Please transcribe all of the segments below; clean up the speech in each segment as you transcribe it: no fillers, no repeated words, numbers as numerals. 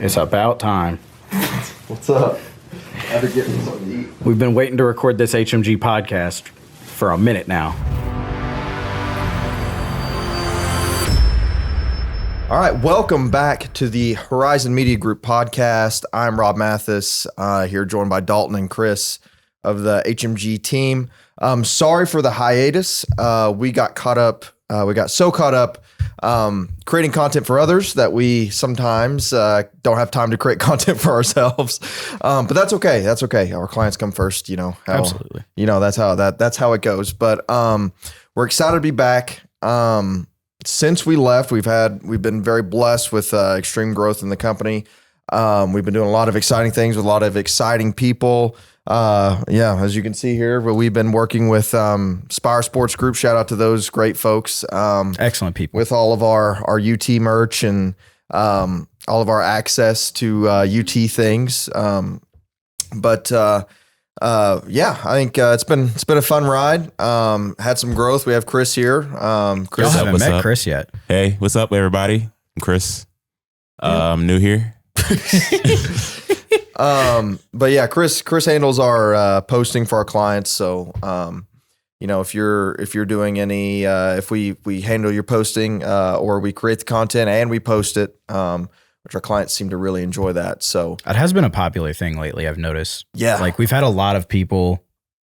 It's about time. What's up? Had to get me something to eat. We've been waiting to record this HMG podcast for a minute now. All right, welcome back to the Horizon Media Group podcast. I'm Rob Mathis, here joined by Dalton and Chris of the HMG team. Sorry for the hiatus. We got caught up. We got so caught up creating content for others that we sometimes don't have time to create content for ourselves. But that's okay. That's okay. Our clients come first. You know, Absolutely. You know, that's how it goes. But we're excited to be back. Since we left, we've been very blessed with extreme growth in the company. We've been doing a lot of exciting things with a lot of exciting people. As you can see here, we've been working with Spire Sports Group. Shout out to those great folks. Excellent people. With all of our UT merch and all of our access to UT things. I think it's been a fun ride. Had some growth. We have Chris here. Chris, I haven't met Chris yet. Hey, what's up, everybody? I'm Chris. I'm new here. Chris handles our posting for our clients. So, if you're doing any, if we handle your posting, or we create the content and we post it, which our clients seem to really enjoy that. So it has been a popular thing lately, I've noticed. Yeah. Like we've had a lot of people,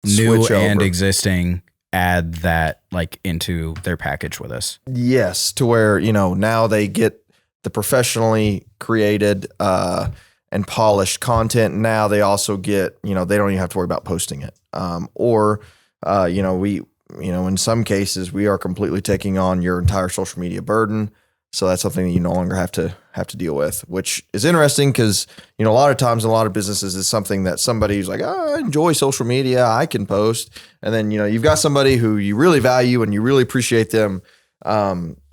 new Switch and over. existing, add that like into their package with us. Yes, to where, now they get the professionally created and polished content. Now they also get, they don't even have to worry about posting it. In some cases we are completely taking on your entire social media burden. So that's something that you no longer have to deal with, which is interesting because, a lot of times in a lot of businesses is something that somebody who's like, I enjoy social media, I can post. And then, you've got somebody who you really value and you really appreciate them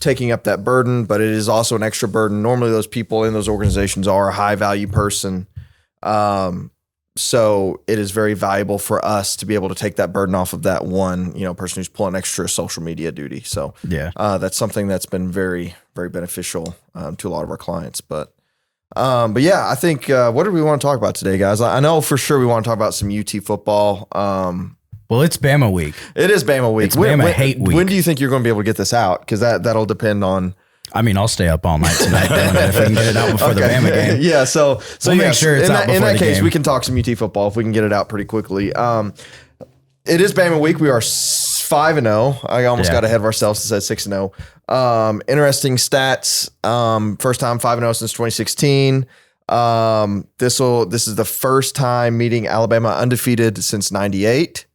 taking up that burden, but it is also an extra burden. Normally those people in those organizations are a high value person. So it is very valuable for us to be able to take that burden off of that one, person who's pulling extra social media duty. So Yeah. That's something that's been very, very beneficial to a lot of our clients. But I think what do we want to talk about today, guys? I know for sure we want to talk about some UT football. Well, it's Bama week. It is Bama week. It's Bama hate week. When do you think you're going to be able to get this out? Because that'll depend on. I mean, I'll stay up all night tonight doing it if we can get it out before the Bama game. Yeah, so We'll make sure it's out before in that the case, game. we can talk some UT football if we can get it out pretty quickly. It is Bama week. We are 5-0. I almost got ahead of ourselves and said 6-0. Interesting stats. First time 5-0 since 2016. This is the first time meeting Alabama undefeated since 98.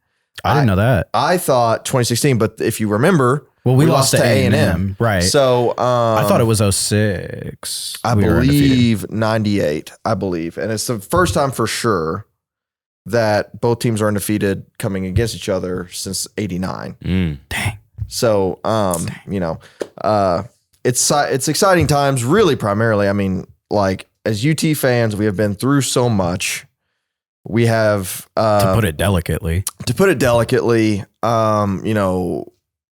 I didn't know that. I thought 2016, but if you remember, Well, we lost to A&M. Right. So I thought it was 06. I We were undefeated. believe 98, and it's the first time for sure that both teams are undefeated coming against each other since 89. Dang. So, it's exciting times, really primarily. I mean, like as UT fans, we have been through so much. We have, To put it delicately.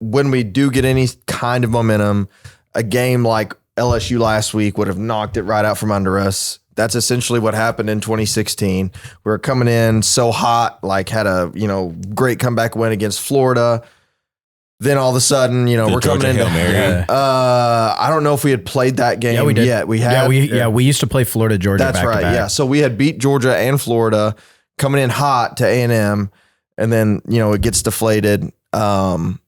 When we do get any kind of momentum, a game like LSU last week would have knocked it right out from under us. That's essentially what happened in 2016. We were coming in so hot, like had a, great comeback win against Florida. Then all of a sudden, we're coming in. I don't know if we had played that game yet. We had. We used to play Florida, Georgia. That's back right. to back. Yeah. So we had beat Georgia and Florida coming in hot to A&M, and then, it gets deflated. And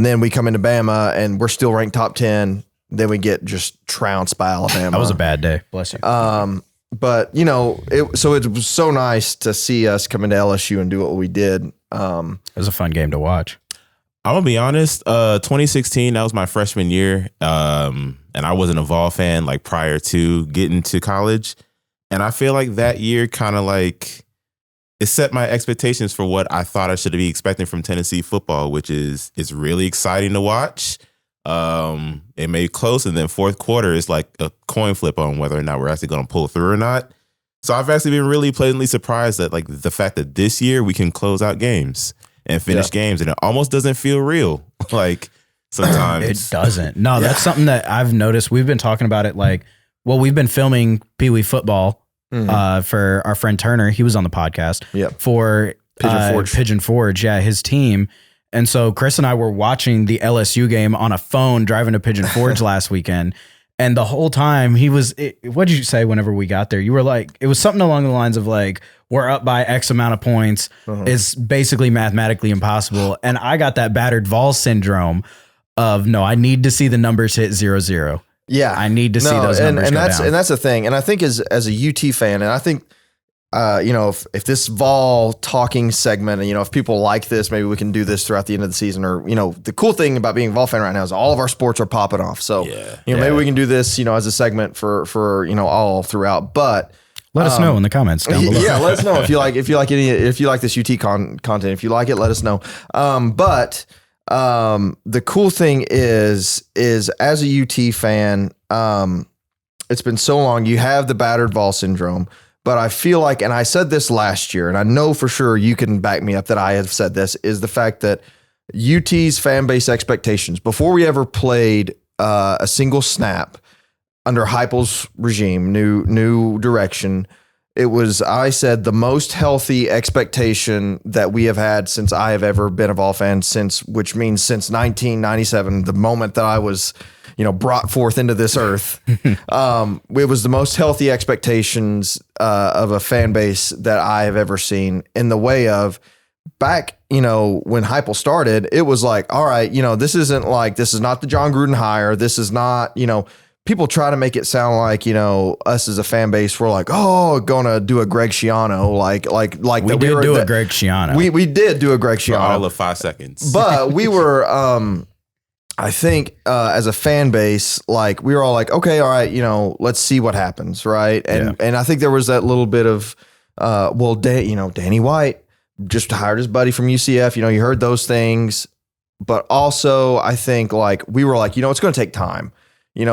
then we come into Bama and we're still ranked top 10. Then we get just trounced by Alabama. That was a bad day. Bless you. But it was so nice to see us come into LSU and do what we did. It was a fun game to watch. I'm gonna be honest. 2016, that was my freshman year, and I wasn't a Vol fan like prior to getting to college. And I feel like that year kind of like it set my expectations for what I thought I should be expecting from Tennessee football, which is it's really exciting to watch. It made close, and then fourth quarter is like a coin flip on whether or not we're actually going to pull through or not. So I've actually been really pleasantly surprised that like the fact that this year we can close out games and finish games, and it almost doesn't feel real. Like sometimes It doesn't. No, that's something that I've noticed. We've been talking about it like well, we've been filming Pee Wee football for our friend Turner. He was on the podcast for Pigeon Forge. Yeah, his team. And so Chris and I were watching the LSU game on a phone driving to Pigeon Forge last weekend. And the whole time what did you say whenever we got there? You were like, it was something along the lines of like, we're up by X amount of points. It's basically mathematically impossible. And I got that battered Vols syndrome of, no, I need to see the numbers hit 0-0. Yeah. I need to see those numbers go down. And that's the thing. And I think as a UT fan, and I think, if this Vol talking segment, and, if people like this, maybe we can do this throughout the end of the season, or, the cool thing about being a Vol fan right now is all of our sports are popping off. So, maybe we can do this, as a segment for, all throughout, but let us know in the comments down below. Yeah. Let us know if you like this UT content, if you like it, let us know. But the cool thing is as a UT fan, it's been so long, you have the battered Vol syndrome. But I feel like, and I said this last year, and I know for sure you can back me up that I have said this, is the fact that UT's fan base expectations, before we ever played a single snap under Heupel's regime, new direction, it was, I said, the most healthy expectation that we have had since I have ever been a Vol fan, which means since 1997, the moment that I was brought forth into this earth. It was the most healthy expectations of a fan base that I have ever seen, in the way of back, when Heupel started, it was like, all right, this is not the John Gruden hire. This is not, people try to make it sound like, us as a fan base, we're like, oh, gonna do a Greg Schiano, like we did do a Greg Schiano. We did do a Greg Schiano. For all of 5 seconds. But we were, I think as a fan base, like we were all like, okay, all right, let's see what happens, right? And I think there was that little bit of, Danny White just hired his buddy from UCF. You heard those things, but also I think like we were like, it's going to take time.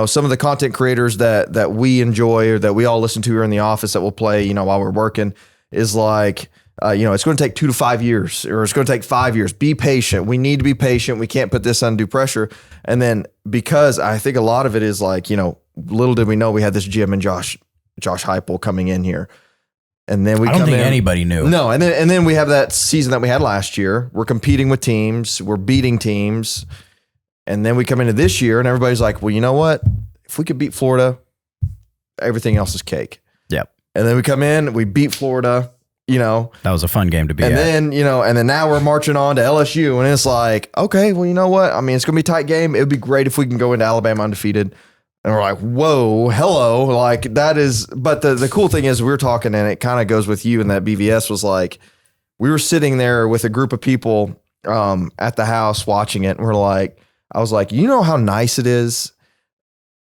Some of the content creators that we enjoy or that we all listen to here in the office that we'll play, while we're working, is like, it's going to take 2 to 5 years, or it's going to take 5 years. Be patient. We need to be patient. We can't put this undue pressure. And then, because I think a lot of it is like, little did we know we had this Jim and Josh Heupel coming in here. And then I don't think anybody knew. No. And then we have that season that we had last year. We're competing with teams. We're beating teams. And then we come into this year and everybody's like, well, you know what? If we could beat Florida, everything else is cake. Yep. And then we come in, we beat Florida. That was a fun game to be at. And then now we're marching on to LSU, and it's like, okay, well, you know what? I mean, it's going to be a tight game. It would be great if we can go into Alabama undefeated. And we're like, whoa, hello. Like that is, but the cool thing is we were talking, and it kind of goes with you, and that BVS was like, we were sitting there with a group of people at the house watching it. And I was like, how nice it is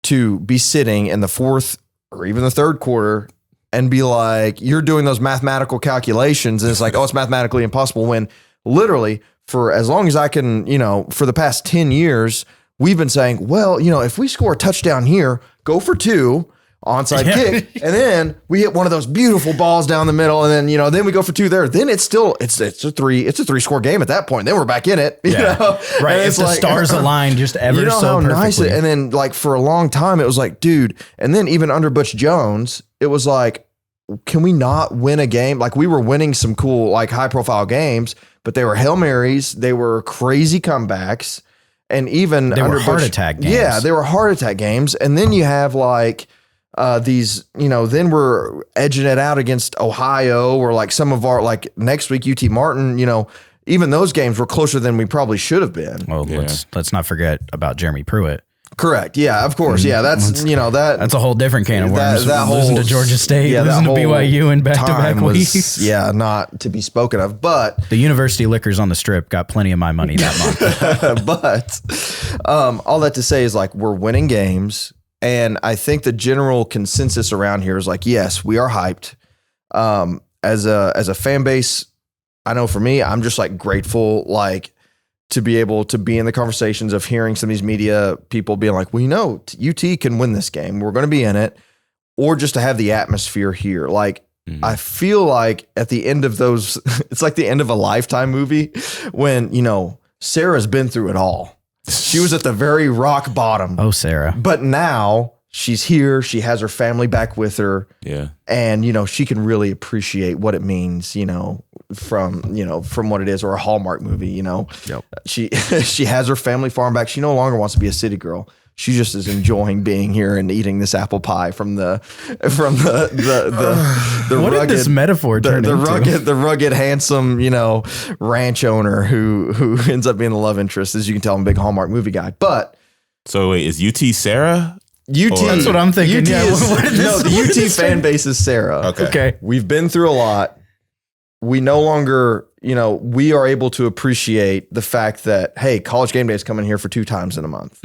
to be sitting in the fourth or even the third quarter and be like, you're doing those mathematical calculations. And it's like, oh, it's mathematically impossible, when literally for as long as I can, for the past 10 years, we've been saying, well, if we score a touchdown here, go for 2, onside kick, and then we hit one of those beautiful balls down the middle, and then then we go for 2 there. Then it's a 3 score game at that point. Then we're back in it. Right. And it's the stars aligned just ever so perfectly. Nice and then like for a long time it was like, dude, and then even under Butch Jones, it was like, can we not win a game? Like we were winning some cool, like high profile games, but they were Hail Marys, they were crazy comebacks, and even they were heart attack games. Yeah, they were heart attack games. And then you have like these, then we're edging it out against Ohio, or like some of our, like next week, UT Martin, even those games were closer than we probably should have been. Well, let's not forget about Jeremy Pruitt. Correct. Yeah, of course. Yeah, that's that's a whole different can of worms. That losing to Georgia State, losing to BYU in back-to-back weeks. Yeah, not to be spoken of. But the University Liquors on the Strip got plenty of my money that month. But all that to say is like we're winning games, and I think the general consensus around here is like, yes, we are hyped. As a fan base, I know for me, I'm just like grateful, like, to be able to be in the conversations of hearing some of these media people being like, well, UT can win this game. We're going to be in it. Or just to have the atmosphere here. Like, I feel like at the end of those, it's like the end of a Lifetime movie when, Sarah's been through it all. She was at the very rock bottom. Oh, Sarah. But now she's here. She has her family back with her. Yeah. And, she can really appreciate what it means, from what it is, or a Hallmark movie, Yep. She has her family farm back. She no longer wants to be a city girl. She just is enjoying being here and eating this apple pie from the what rugged, did this metaphor turn into? The rugged, handsome, ranch owner who ends up being the love interest. As you can tell, I'm a big Hallmark movie guy. But so wait, is UT Sarah? That's what I'm thinking. The UT fan base is Sarah. Okay. We've been through a lot. We no longer, we are able to appreciate the fact that, hey, College Game Day is coming here for 2 times in a month.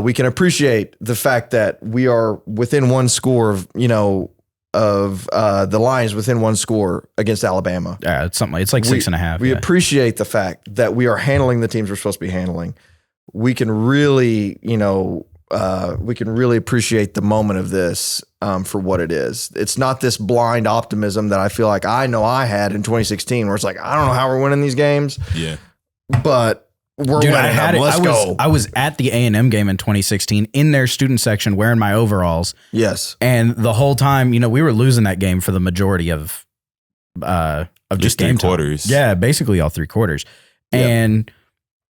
We can appreciate the fact that we are within one score of, the Lions within one score against Alabama. Yeah, it's something. It's like 6.5. We appreciate the fact that we are handling the teams we're supposed to be handling. We can really, appreciate the moment of this for what it is. It's not this blind optimism that I feel like I had in 2016, where it's like, I don't know how we're winning these games. Yeah. But we're winning them. Let's go. I was at the A&M game in 2016 in their student section wearing my overalls. Yes. And the whole time, we were losing that game for the majority of just game quarters. Time. Yeah, basically all 3 quarters. Yep. And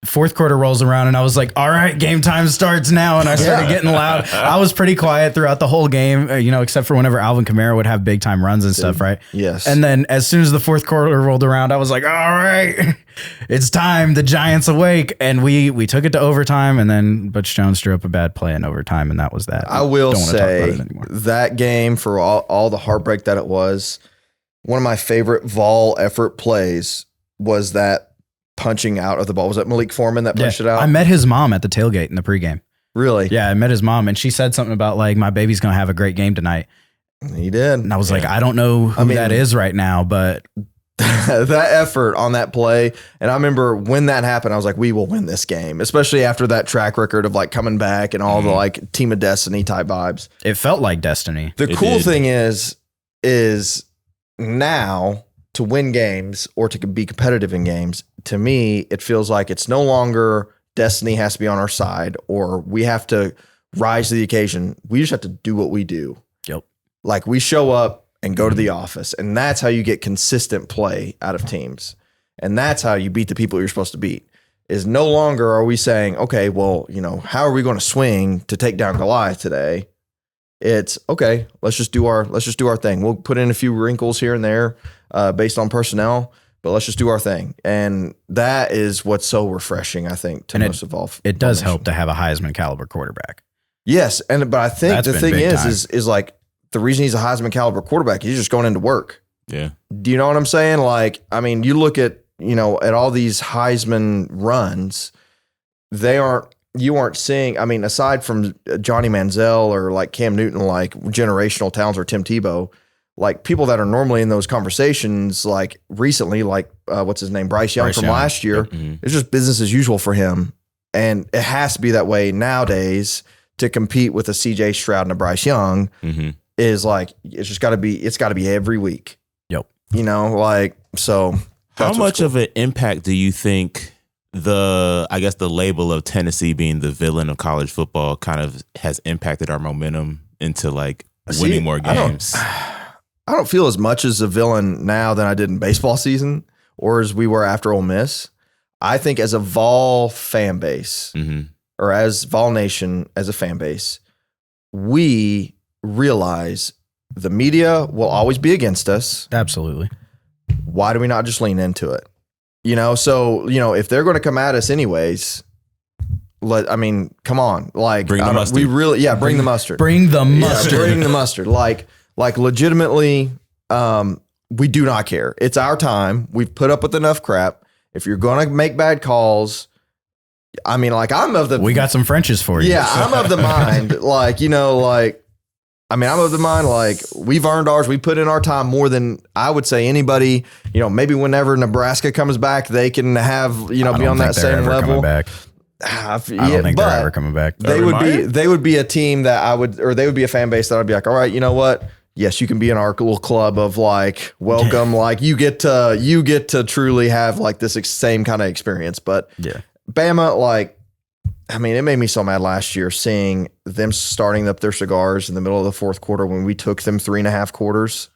fourth quarter rolls around and I was like, all right, game time starts now. And I started getting loud. I was pretty quiet throughout the whole game, except for whenever Alvin Kamara would have big time runs and stuff, right? Yes. And then as soon as the fourth quarter rolled around, I was like, all right, it's time. The Giants awake. And we took it to overtime, and then Butch Jones drew up a bad play in overtime, and that was that. I will say that game, for all the heartbreak that it was, one of my favorite Vol effort plays was that punching out of the ball. Was that Malik Foreman that punched it out? I met his mom at the tailgate in the pregame. Really? Yeah, I met his mom, and she said something about like, my baby's going to have a great game tonight. He did. And I was like, I don't know who that is right now, but that effort on that play. And I remember when that happened, I was like, we will win this game, especially after that track record of like coming back and all the like team of destiny type vibes. It felt like destiny. The cool thing is now to win games or to be competitive in games, to me, it feels like it's no longer destiny has to be on our side or we have to rise to the occasion. We just have to do what we do. Yep. Like we show up and go to the office, and that's how you get consistent play out of teams. And that's how you beat the people you're supposed to beat. Is no longer are we saying, okay, well, how are we going to swing to take down Goliath today? It's okay. Let's just do our thing. We'll put in a few wrinkles here and there based on personnel, but let's just do our thing. And that is what's so refreshing, I think, to most of all. It does help to have a Heisman caliber quarterback. Yes, but I think the thing is like the reason he's a Heisman caliber quarterback, he's just going into work. Yeah. Do you know what I'm saying? Like, I mean, you look at at all these Heisman runs, you aren't seeing, I mean, aside from Johnny Manziel or like Cam Newton, like generational talents, or Tim Tebow, like people that are normally in those conversations, like recently, like what's his name? Bryce Young from last year. Mm-hmm. It's just business as usual for him. And it has to be that way nowadays to compete with a CJ Stroud and a Bryce Young is like, it's got to be every week. Yep. So how much of an impact do you think the label of Tennessee being the villain of college football kind of has impacted our momentum into like winning more games? I don't feel as much as a villain now than I did in baseball season or as we were after Ole Miss. I think as a Vol fan base or as Vol Nation as a fan base, we realize the media will always be against us. Absolutely. Why do we not just lean into it? So, if they're going to come at us anyways, come on. Like, bring the mustard. Bring the mustard. Bring the mustard. Yeah, bring the mustard. Like legitimately, we do not care. It's our time. We've put up with enough crap. If you're going to make bad calls, we got some Frenches for you. Yeah, I'm of the mind, I'm of the mind, like, we've earned ours. We put in our time more than I would say anybody, maybe whenever Nebraska comes back, they can have, be on that same level. Back. I don't think they're ever coming back. They would be a team that they would be a fan base that I'd be like, all right, you know what? Yes, you can be in our little club of like, welcome. Like you get to truly have like this same kind of experience. But yeah, Bama, like, I mean, it made me so mad last year seeing them starting up their cigars in the middle of the fourth quarter when we took them 3.5 quarters.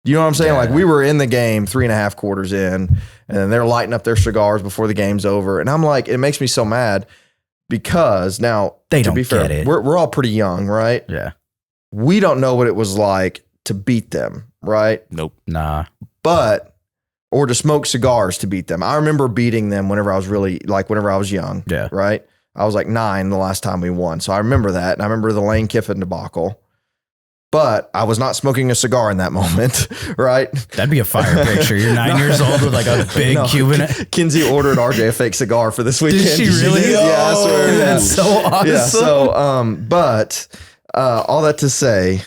You know what I'm saying? Yeah. Like we were in the game 3.5 quarters in, and then they're lighting up their cigars before the game's over. And I'm like, it makes me so mad because now, they don't get it. We're all pretty young, right? Yeah. We don't know what it was like to beat them, right? Nope. Nah. Or to smoke cigars to beat them. I remember beating them whenever I was young. Yeah. Right? I was like 9 the last time we won. So I remember that. And I remember the Lane Kiffin debacle. But I was not smoking a cigar in that moment, right? That'd be a fire picture. You're 9 years old with like a big Cuban. Kinsey ordered RJ a fake cigar for this weekend. Did she really? Yeah, I swear. That's so awesome. Yeah, so, but all that to say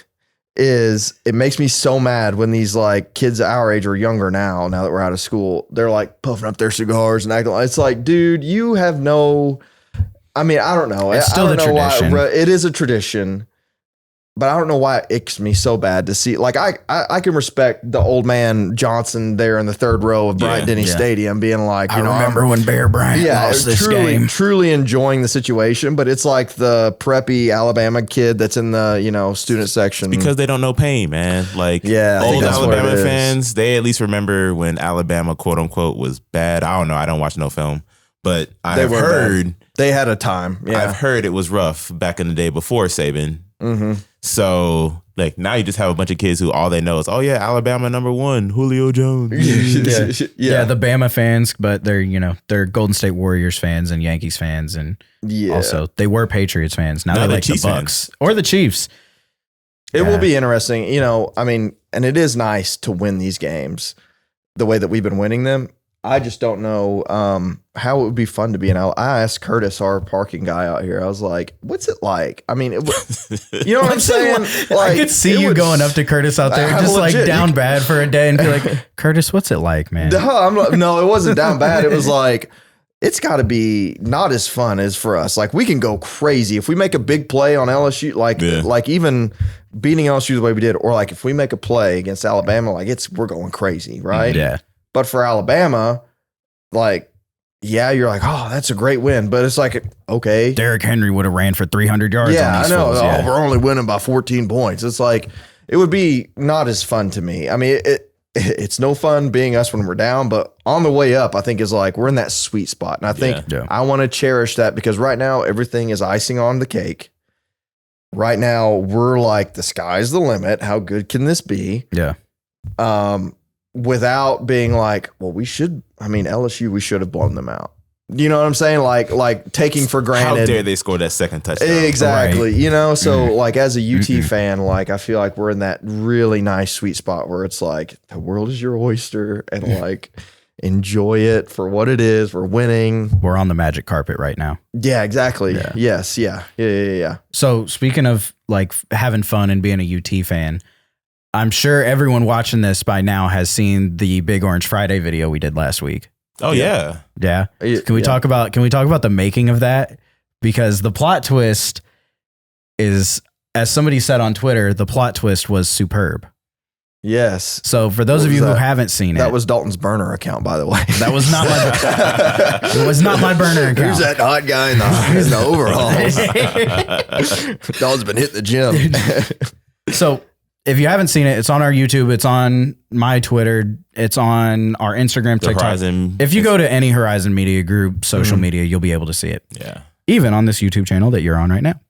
is it makes me so mad when these like kids our age or younger now that we're out of school, they're like puffing up their cigars and acting like, it's like, dude, you have no, I mean, I don't know. It's still the tradition. It is a tradition. But I don't know why it icks me so bad to see. Like I can respect the old man Johnson there in the third row of Bryant-Denny Stadium being like, you know, I remember when Bear Bryant lost this game. Truly enjoying the situation. But it's like the preppy Alabama kid that's in the, you know, student section. Because they don't know pain, man. Like old Alabama fans, they at least remember when Alabama, quote unquote, was bad. I don't know. I don't watch no film. But I've heard they had a time. Yeah. I've heard it was rough back in the day before Saban. Mm-hmm. So like now you just have a bunch of kids who all they know is, oh yeah, Alabama #1, Julio Jones. Yeah, the Bama fans, but they're Golden State Warriors fans and Yankees fans, and also they were Patriots fans. Now they like the Bucks or the Chiefs. It will be interesting, you know. I mean, and it is nice to win these games the way that we've been winning them. I just don't know how it would be fun to be I asked Curtis, our parking guy out here, I was like, what's it like? I mean, you know what I'm saying? Like, I could see you going up to Curtis out there just legit, like down bad for a day and be like, Curtis, what's it like, man? No, it wasn't down bad. It was like, it's got to be not as fun as for us. Like we can go crazy. If we make a big play on LSU, like even beating LSU the way we did, or like if we make a play against Alabama, like we're going crazy, right? Yeah. But for Alabama, like, yeah, you're like, oh, that's a great win. But it's like, okay. Derrick Henry would have ran for 300 yards. Yeah, on these I know. fools, we're only winning by 14 points. It's like, it would be not as fun to me. I mean, it's no fun being us when we're down, but on the way up, I think is like, we're in that sweet spot. And I think I want to cherish that because right now, everything is icing on the cake. Right now, we're like, the sky's the limit. How good can this be? Yeah. Without being like, well, LSU, we should have blown them out. You know what I'm saying? Like taking for granted. How dare they score that second touchdown? Exactly. Right. You know, so like as a UT fan, like I feel like we're in that really nice sweet spot where it's like the world is your oyster and like enjoy it for what it is. We're winning. We're on the magic carpet right now. Yeah, exactly. Yeah. Yes. Yeah. So speaking of like having fun and being a UT fan, I'm sure everyone watching this by now has seen the Big Orange Friday video we did last week. Oh yeah. Yeah. Can we talk about the making of that? Because the plot twist is, as somebody said on Twitter, the plot twist was superb. Yes. So for those of you who haven't seen that was Dalton's burner account, by the way. That was not my. It was not my burner account. Who's that hot guy in the overalls? Dalton's been hitting the gym. So if you haven't seen it, it's on our YouTube. It's on my Twitter. It's on our Instagram, TikTok. Horizon. If you go to any Horizon Media Group social media, you'll be able to see it. Yeah. Even on this YouTube channel that you're on right now.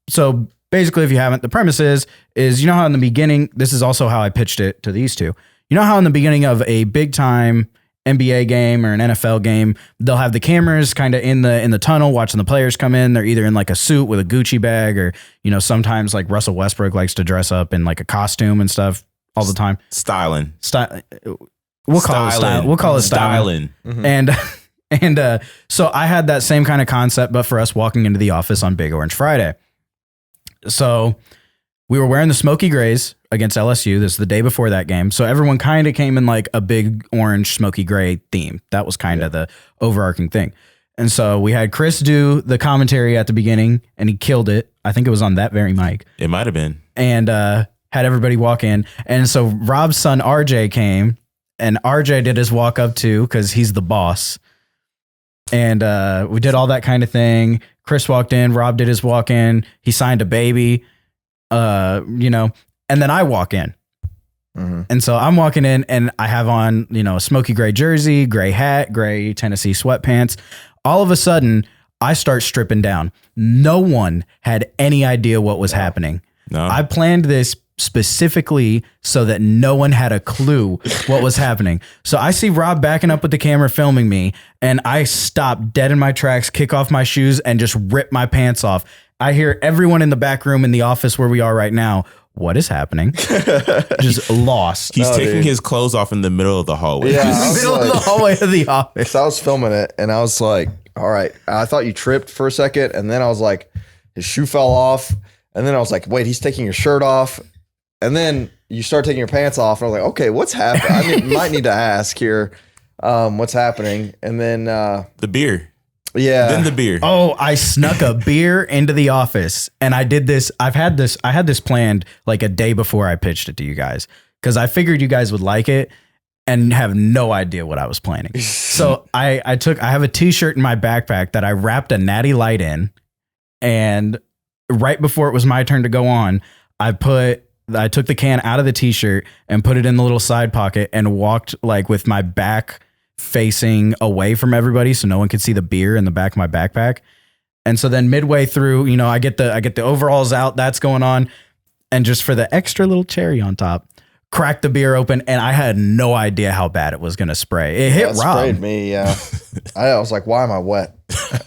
So basically, if you haven't, the premise is you know how in the beginning, this is also how I pitched it to these two. You know how in the beginning of a big time NBA game or an NFL game, they'll have the cameras kind of in the tunnel watching the players come in. They're either in like a suit with a Gucci bag or, you know, sometimes like Russell Westbrook likes to dress up in like a costume and stuff all the time. Styling. We'll call it styling. And so I had that same kind of concept, but for us walking into the office on Big Orange Friday. So we were wearing the smoky grays against LSU. This is the day before that game. So everyone kind of came in like a big orange smoky gray theme. That was kind of the overarching thing. And so we had Chris do the commentary at the beginning and he killed it. I think it was on that very mic. It might've been. And had everybody walk in. And so Rob's son, RJ, came and RJ did his walk up too, cause he's the boss. And we did all that kind of thing. Chris walked in, Rob did his walk in, he signed a baby, and then I walk in. Mm-hmm. And so I'm walking in and I have on, a smoky gray jersey, gray hat, gray Tennessee sweatpants. All of a sudden, I start stripping down. No one had any idea what was happening. No. I planned this specifically so that no one had a clue what was happening. So I see Rob backing up with the camera filming me, and I stop dead in my tracks, kick off my shoes, and just rip my pants off. I hear everyone in the back room in the office where we are right now. What is happening? Just lost. He's taking his clothes off in the middle of the hallway. Yeah, middle of the hallway of the office. So I was filming it, and I was like, all right. I thought you tripped for a second, and then I was like, his shoe fell off. And then I was like, wait, he's taking your shirt off. And then you start taking your pants off. And I was like, okay, what's happening? I might need to ask here what's happening. And then the beer. Yeah. Then the beer. Oh, I snuck a beer into the office, and I did this. I had this planned like a day before I pitched it to you guys, because I figured you guys would like it and have no idea what I was planning. So I have a t-shirt in my backpack that I wrapped a Natty Light in, and right before it was my turn to go on, I took the can out of the t-shirt and put it in the little side pocket and walked like with my back facing away from everybody so no one could see the beer in the back of my backpack. And so then midway through, I get the overalls out, that's going on, and just for the extra little cherry on top, cracked the beer open, and I had no idea how bad it was going to spray. It hit Rob. Sprayed me, yeah. I was like, why am I wet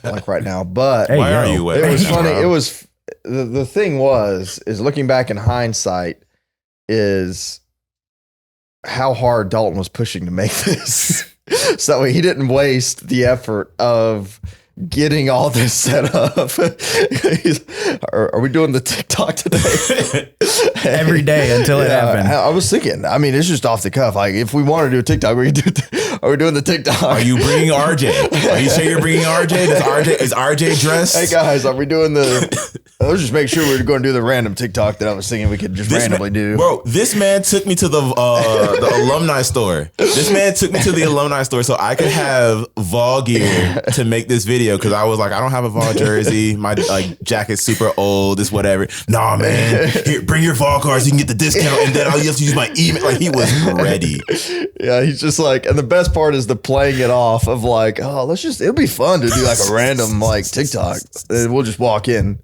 like right now? But hey, why are you wet? It was funny. It was the thing is looking back in hindsight is how hard Dalton was pushing to make this. So he didn't waste the effort of getting all this set up. Are we doing the TikTok today? Every day until it happened. I was thinking, it's just off the cuff. Like, if we want to do a TikTok, we can do. Are we doing the TikTok? Are you bringing RJ? Are you sure you're bringing RJ? Is RJ dressed? Hey guys, are we doing the? Let's just make sure we're going to do the random TikTok that I was thinking we could just randomly do. Bro, this man took me to the alumni store. This man took me to the alumni store so I could have Vol gear to make this video, because I was like, I don't have a Vol jersey. My jacket's super old. It's whatever. Nah, man. Here, bring your Vol cards. You can get the discount, and then I'll have to use my email. Like, he was ready. Yeah, he's just like, and the best part is the playing it off of like, oh, it'll be fun to do like a random like TikTok. And we'll just walk in.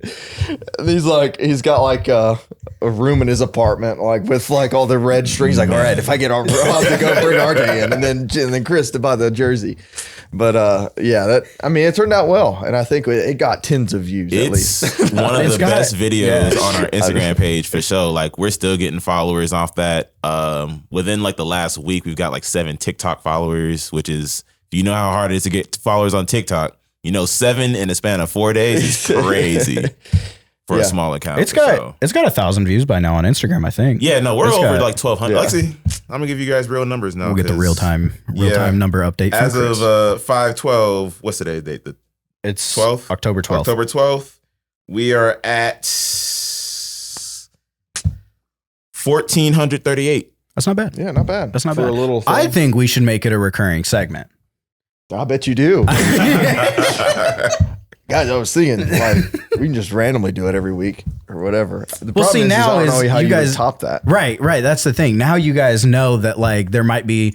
And he's got like a room in his apartment, like with like all the red strings. Like, all right, if I get Rob to go bring RJ in, and then Chris to buy the jersey. But it turned out well, and I think it got tens of views at least. One of the best videos on our Instagram page for sure. Like, we're still getting followers off that. Within like the last week, we've got like 7 TikTok followers, which is, if you know how hard it is to get followers on TikTok, 7 in the span of 4 days is crazy. For a small account. It's got 1,000 views by now on Instagram, I think. Yeah, no, we're over like 1,200. Yeah. Actually, I'm gonna give you guys real numbers now. We'll get the real time number update. As of 5/12, what's today's date? It's 12th? October 12th. October 12th. We are at 1,438. That's not bad. Yeah, not bad. That's not for bad. A little thing. I think we should make it a recurring segment. I bet you do. Guys, I was thinking like we can just randomly do it every week or whatever. The problem is I don't know how you guys top that. Right. That's the thing. Now you guys know that like there might be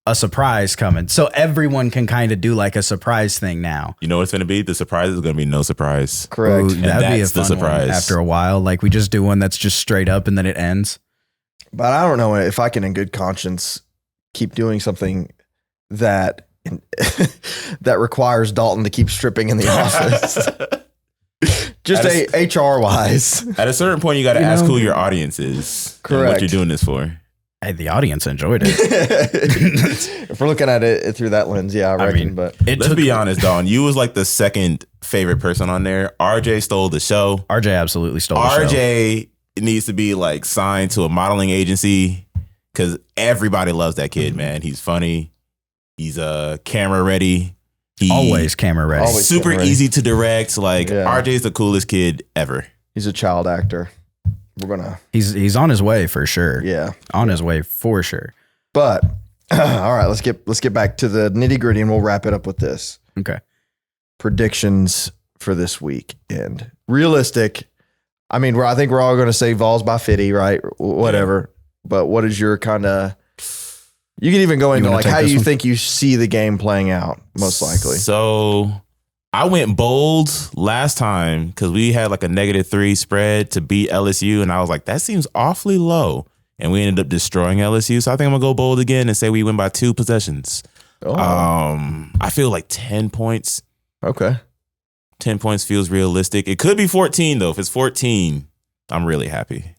a surprise coming, so everyone can kind of do like a surprise thing now. You know what it's going to be? The surprise is going to be no surprise. Correct. Ooh, that'd be a fun surprise. After a while, like we just do one that's just straight up and then it ends. But I don't know if I can, in good conscience, keep doing something that requires Dalton to keep stripping in the office. Just HR wise. At a certain point, you got to ask who your audience is. Correct. And what you're doing this for. Hey, the audience enjoyed it. If we're looking at it through that lens, yeah, I reckon. But let's be honest, Dawn. You was like the second favorite person on there. RJ stole the show. RJ absolutely stole the show. RJ needs to be like signed to a modeling agency because everybody loves that kid, man. He's funny. He's camera ready. Always camera ready. Always super camera ready. Easy to direct. Like RJ's the coolest kid ever. He's a child actor. He's on his way for sure. Yeah, on his way for sure. But all right, let's get back to the nitty gritty, and we'll wrap it up with this. Okay. predictions for this weekend. Realistic. I mean, I think we're all going to say Vols by 50, right? Whatever. Yeah. But what is your kind of... You can even go into like how you think you see the game playing out, most likely. So I went bold last time because we had like a -3 spread to beat LSU. And I was like, that seems awfully low. And we ended up destroying LSU. So I think I'm going to go bold again and say we win by 2 possessions. Oh. I feel like 10 points. Okay. 10 points feels realistic. It could be 14, though. If it's 14, I'm really happy.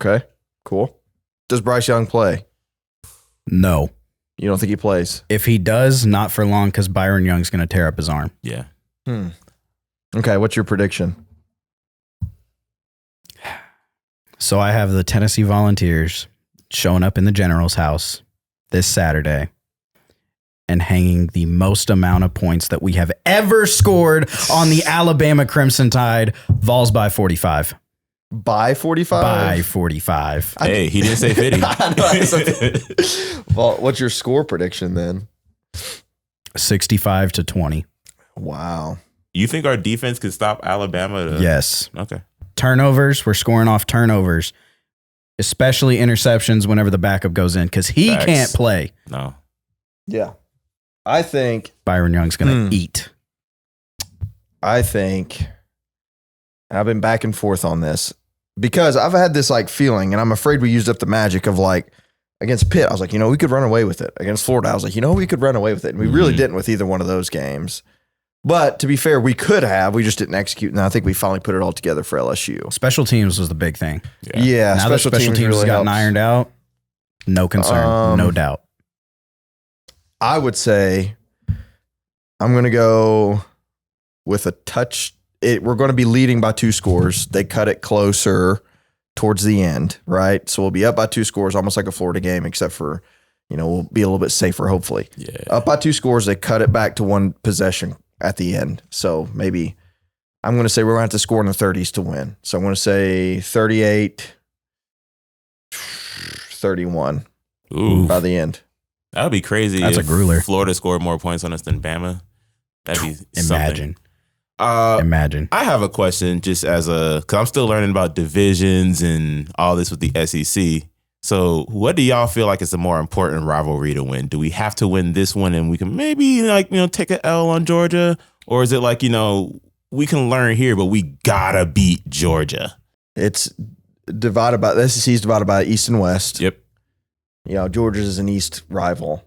Okay, cool. Does Bryce Young play? No. You don't think he plays? If he does, not for long, because Byron Young's going to tear up his arm. Yeah. Okay, what's your prediction? So I have the Tennessee Volunteers showing up in the General's house this Saturday and hanging the most amount of points that we have ever scored on the Alabama Crimson Tide. Vols by 45. By 45? By 45. Hey, he didn't say 50. Well, what's your score prediction then? 65-20. Wow. You think our defense could stop Alabama? Yes. Okay. Turnovers. We're scoring off turnovers, especially interceptions whenever the backup goes in because he can't play. No. Yeah. I think Byron Young's going to eat. I think I've been back and forth on this because I've had this like feeling, and I'm afraid we used up the magic of like against Pitt. I was like, we could run away with it. Against Florida, I was like, we could run away with it. And we really didn't with either one of those games. But to be fair, we could have. We just didn't execute. And I think we finally put it all together for LSU. Special teams was the big thing. Yeah. Now that special teams really gotten ironed out, no concern, no doubt. I would say I'm going to go with a touch. We're going to be leading by 2 scores. They cut it closer towards the end, right? So we'll be up by 2 scores, almost like a Florida game, except for, we'll be a little bit safer, hopefully. Yeah. Up by 2 scores, they cut it back to 1 possession at the end. So maybe I'm going to say we're going to have to score in the 30s to win. So I'm going to say 38-31 by the end. That would be crazy. That's a grueler. Florida scored more points on us than Bama. That'd be Imagine. Something. Imagine. I have a question just because I'm still learning about divisions and all this with the SEC. So what do y'all feel like is a more important rivalry to win? Do we have to win this one and we can maybe take an L on Georgia? Or is it like, we can learn here, but we gotta beat Georgia? It's divided by, the SEC is divided by East and West. Yep. Georgia is an East rival.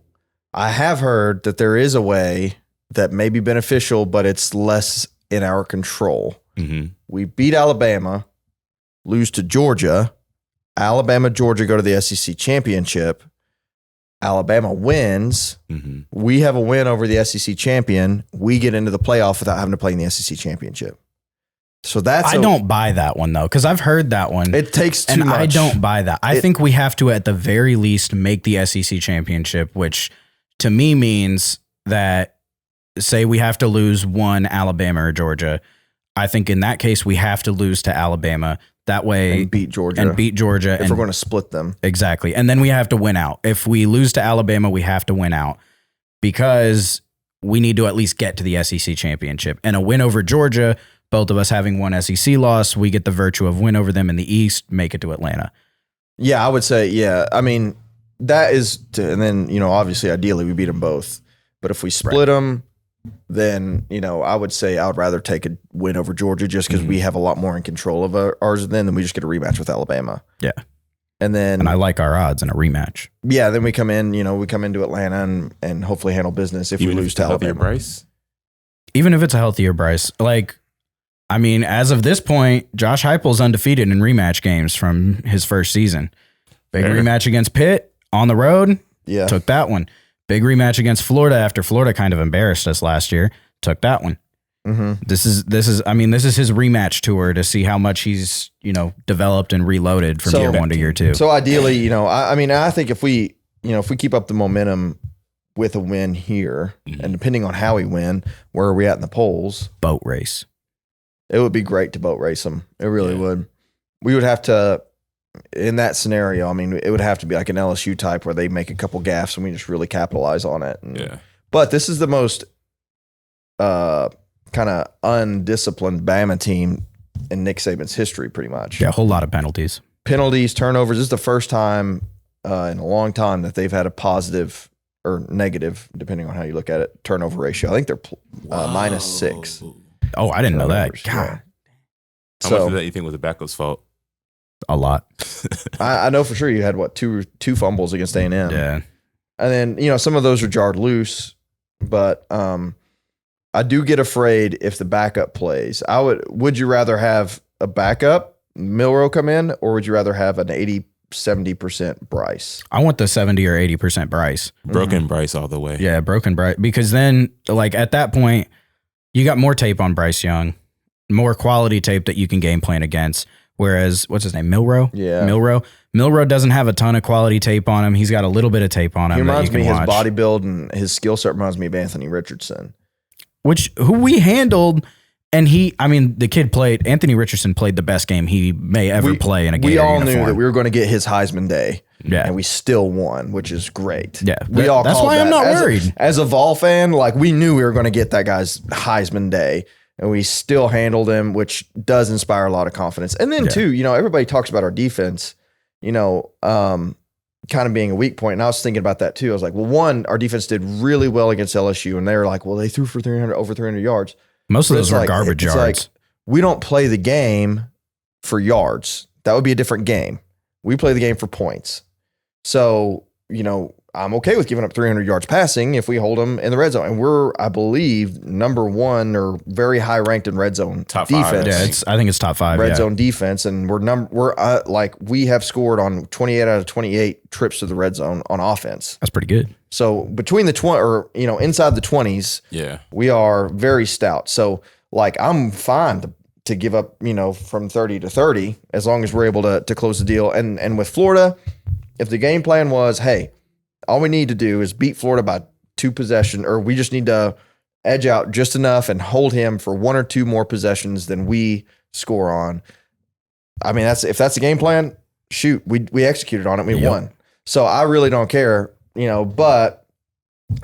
I have heard that there is a way that may be beneficial, but it's less in our control. Mm-hmm. We beat Alabama, lose to Georgia. Alabama, Georgia go to the SEC championship. Alabama wins. Mm-hmm. We have a win over the SEC champion. We get into the playoff without having to play in the SEC championship. So I don't buy that one though, because I've heard that one. It takes too much. I don't buy that. I think we have to, at the very least, make the SEC championship, which to me means that, say we have to lose one Alabama or Georgia. I think in that case we have to lose to Alabama. That way, and beat Georgia. If we're going to split them, exactly, and then we have to win out. If we lose to Alabama, we have to win out because we need to at least get to the SEC championship. And a win over Georgia, both of us having one SEC loss, we get the virtue of win over them in the East, make it to Atlanta. Yeah, I would say, yeah. I mean, that is, and then, obviously, ideally, we beat them both. But if we split them, then, I would say I would rather take a win over Georgia just because we have a lot more in control of ours than we just get a rematch with Alabama. Yeah. And I like our odds in a rematch. Yeah, then we come into Atlanta and hopefully handle business if we lose to Alabama. Bryce? Even if it's a healthier Bryce. As of this point, Josh Heupel's undefeated in rematch games from his first season. Big rematch against Pitt on the road. Yeah. Took that one. Big rematch against Florida after Florida kind of embarrassed us last year. Took that one. Mm-hmm. This is his rematch tour to see how much he's, developed and reloaded from year 1 to year 2. So ideally, I think if we keep up the momentum with a win here, and depending on how we win, where are we at in the polls? Boat race. It would be great to boat race them. It really would. We would have to, in that scenario, it would have to be like an LSU type where they make a couple gaffes and we just really capitalize on it. Yeah. But this is the most kind kind of undisciplined Bama team in Nick Saban's history, pretty much. Yeah, a whole lot of penalties. Penalties, turnovers. This is the first time in a long time that they've had a positive or negative, depending on how you look at it, turnover ratio. I think they're -6. Oh, I didn't know that. God. Yeah. How much of that you think was the backup's fault? A lot. I know for sure you had, two fumbles against A&M. Yeah. And then, some of those are jarred loose, but I do get afraid if the backup plays. Would you rather have a backup, Milroe, come in, or would you rather have an 70% Bryce? I want the 70 or 80% Bryce. Broken Bryce all the way. Yeah, broken Bryce. Because then, like, at that point, you got more tape on Bryce Young, more quality tape that you can game plan against. Whereas, what's his name? Milroe? Yeah. Milroe doesn't have a ton of quality tape on him. He's got a little bit of tape on him. He reminds me, his body build and his skill set reminds me of Anthony Richardson. Who we handled, and the kid played, Anthony Richardson played the best game he may ever play in a game. We all knew that we were going to get his Heisman day. Yeah. And we still won, which is great. Yeah. That's why I'm not worried. As a Vol fan, like, we knew we were going to get that guy's Heisman day. And we still handled him, which does inspire a lot of confidence. And then, too, everybody talks about our defense, kind of being a weak point. And I was thinking about that, too. I was like, well, one, our defense did really well against LSU. And they were like, well, they threw for over 300 yards. Most of those were garbage yards. Like, we don't play the game for yards. That would be a different game. We play the game for points. So, I'm okay with giving up 300 yards passing if we hold them in the red zone. And we're, I believe, number one or very high ranked in red zone top defense. 5. Yeah, I think it's top 5. Red zone defense, and we have scored on 28 out of 28 trips to the red zone on offense. That's pretty good. So between the 20 or inside the 20s, we are very stout. So like, I'm fine to give up from 30 to 30 as long as we're able to close the deal. And with Florida, if the game plan was, hey, all we need to do is beat Florida by 2 possessions, or we just need to edge out just enough and hold him for 1 or 2 more possessions than we score on. I mean, if that's the game plan, shoot, we executed on it. We won. So I really don't care, but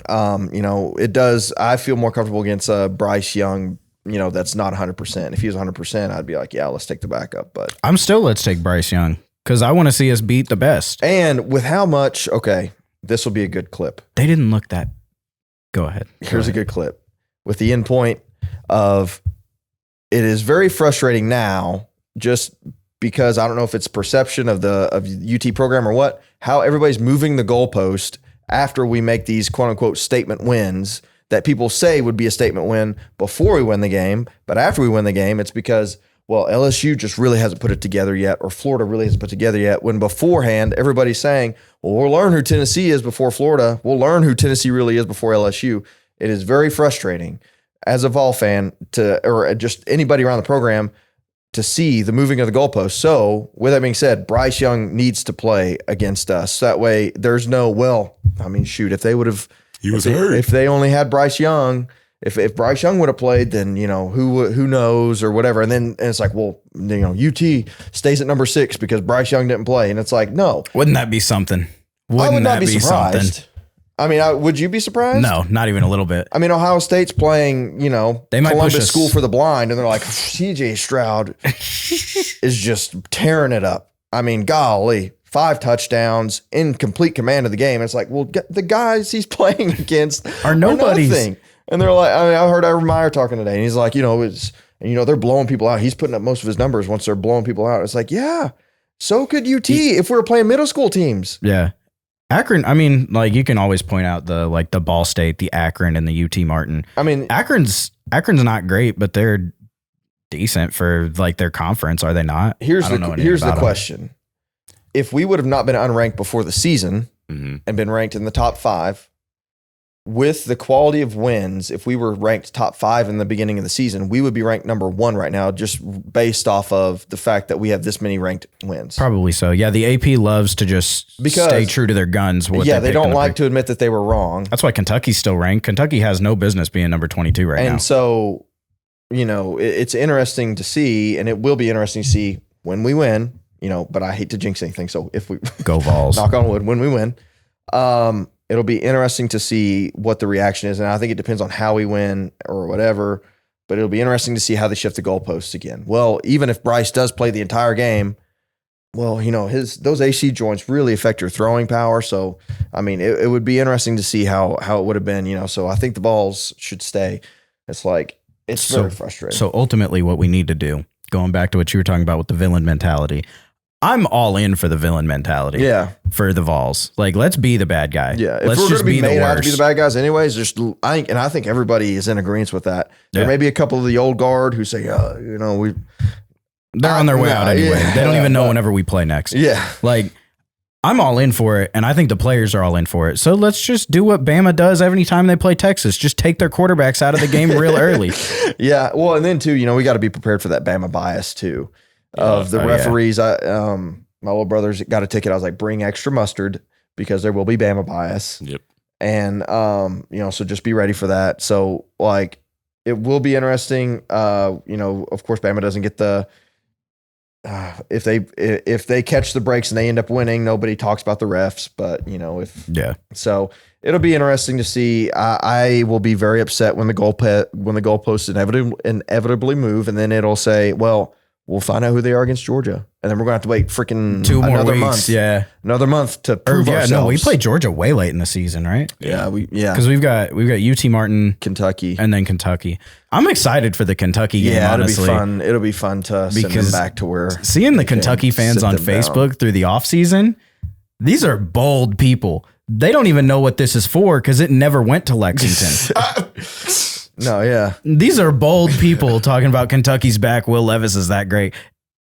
it does. I feel more comfortable against Bryce Young, that's not 100%. If he was 100%, I'd be like, yeah, let's take the backup. But let's take Bryce Young because I want to see us beat the best. And with how much, this will be a good clip. They didn't look that. Go ahead. Here's a good clip with the end point of, it is very frustrating now, just because I don't know if it's perception of UT program or what, how everybody's moving the goalpost after we make these quote unquote statement wins that people say would be a statement win before we win the game. But after we win the game, it's because, well, LSU just really hasn't put it together yet, or Florida really hasn't put it together yet, when beforehand, everybody's saying, well, we'll learn who Tennessee is before Florida. We'll learn who Tennessee really is before LSU. It is very frustrating as a Vol fan or just anybody around the program to see the moving of the goalposts. So with that being said, Bryce Young needs to play against us. That way there's if they would have, if they only had Bryce Young, If Bryce Young would have played, then who knows or whatever, and it's like, well, UT stays at number 6 because Bryce Young didn't play, and it's like, no, wouldn't that be something? I would not be surprised. I mean, would you be surprised? No, not even a little bit. I mean, Ohio State's playing, they might Columbus School for the Blind, and they're like, CJ Stroud is just tearing it up. I mean, golly, 5 touchdowns, in complete command of the game. It's like, well, the guys he's playing against are nobody's. And they're like, I heard Urban Meyer talking today, and he's like, they're blowing people out. He's putting up most of his numbers once they're blowing people out. It's like, yeah, so could UT if we were playing middle school teams. Yeah. Akron, I mean, like, you can always point out the Ball State, the Akron, and the UT Martin. I mean, Akron's not great, but they're decent for their conference, are they not? Here's the question. If we would have not been unranked before the season and been ranked in the top 5, with the quality of wins, if we were ranked top 5 in the beginning of the season, we would be ranked number 1 right now, just based off of the fact that we have this many ranked wins. Probably so. Yeah, the AP loves to just stay true to their guns. They don't like to admit that they were wrong. That's why Kentucky's still ranked. Kentucky has no business being number 22 right now. And so, it's interesting to see, and it will be interesting to see when we win, but I hate to jinx anything. So if we go Vols, knock on wood, when we win, it'll be interesting to see what the reaction is. And I think it depends on how we win or whatever. but it'll be interesting to see how they shift the goalposts again. Well, even if Bryce does play the entire game, well, those AC joints really affect your throwing power. So, I mean, it would be interesting to see how it would have been, so I think the balls should stay. It's very frustrating. So ultimately what we need to do, going back to what you were talking about with the villain mentality, I'm all in for the villain mentality. Yeah. For the Vols. Like, let's be the bad guy. Yeah. If let's we're going to be made out to worst. be the bad guys anyways, I think everybody is in agreement with that. There may be a couple of the old guard who say, they're on their way out anyway. Yeah, they don't even know whenever we play next. Yeah. Like, I'm all in for it, and I think the players are all in for it. So let's just do what Bama does every time they play Texas. Just take their quarterbacks out of the game real early. Yeah. Well, and then, too, we got to be prepared for that Bama bias, too. Of the referees. Yeah. My little brother's got a ticket. I was like, bring extra mustard because there will be Bama bias. Yep. And, so just be ready for that. So, like, it will be interesting. Of course, Bama doesn't get the if they catch the breaks and they end up winning, nobody talks about the refs. But, so it'll be interesting to see. I will be very upset when the goalposts inevitably move, and then it'll say, well, we'll find out who they are against Georgia. And then we're going to have to wait freaking 2 more weeks. Month. Yeah. Another month to prove ourselves. No, we played Georgia way late in the season, right? Yeah. Because we've got UT Martin, Kentucky, and then Kentucky. I'm excited for the Kentucky game, honestly. It'll be fun. It'll be fun to send them back to where seeing the Kentucky fans on Facebook through the offseason, these are bold people. They don't even know what this is for because it never went to Lexington. No, yeah. These are bold people talking about Kentucky's back. Will Levis is that great.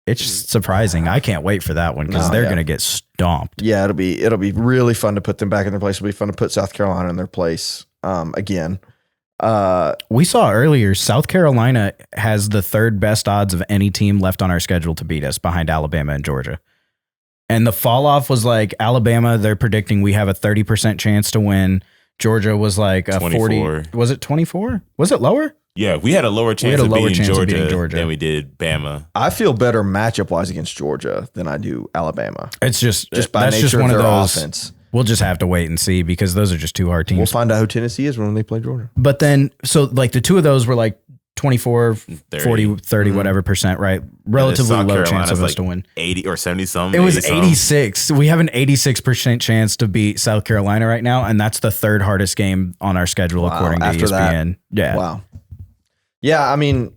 It's surprising. I can't wait for that one because they're going to get stomped. Yeah, it'll be really fun to put them back in their place. It'll be fun to put South Carolina in their place again. We saw earlier, South Carolina has the third best odds of any team left on our schedule to beat us behind Alabama and Georgia. And the fall off was like Alabama, they're predicting we have a 30% chance to win. Georgia was like a 40. Was it 24? Was it lower? Yeah, we had a lower chance of beating Georgia than we did Bama. I feel better matchup wise against Georgia than I do Alabama. It's just by that's nature just one of of their those. Offense. We'll just have to wait and see because those are just two hard teams. We'll find out who Tennessee is when they play Georgia. But then, so like the two of those were like 24, 40, 30, whatever percent, right? Relatively low chance of us to win. 80 or 70 something. It was 86. We have an 86% chance to beat South Carolina right now, and that's the third hardest game on our schedule according to ESPN. Yeah. Wow. Yeah, I mean,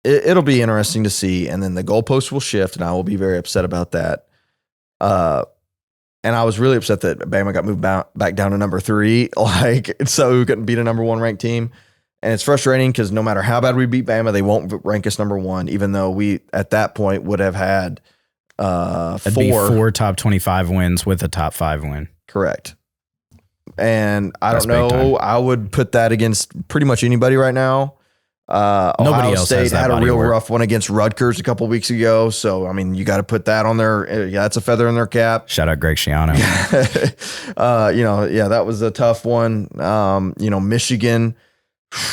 it'll be interesting to see, and then the goalposts will shift, and I will be very upset about that. And I was really upset that Bama got moved back down to number 3, so we couldn't beat a number 1 ranked team. And it's frustrating because no matter how bad we beat Bama, they won't rank us number 1, even though we, at that point, would have had 4 top 25 wins with a top 5 win. Correct. And I don't know. I would put that against pretty much anybody right now. Ohio State had a real rough one against Rutgers a couple weeks ago. So, I mean, you got to put that on there. Yeah, that's a feather in their cap. Shout out Greg Schiano. That was a tough one. Michigan,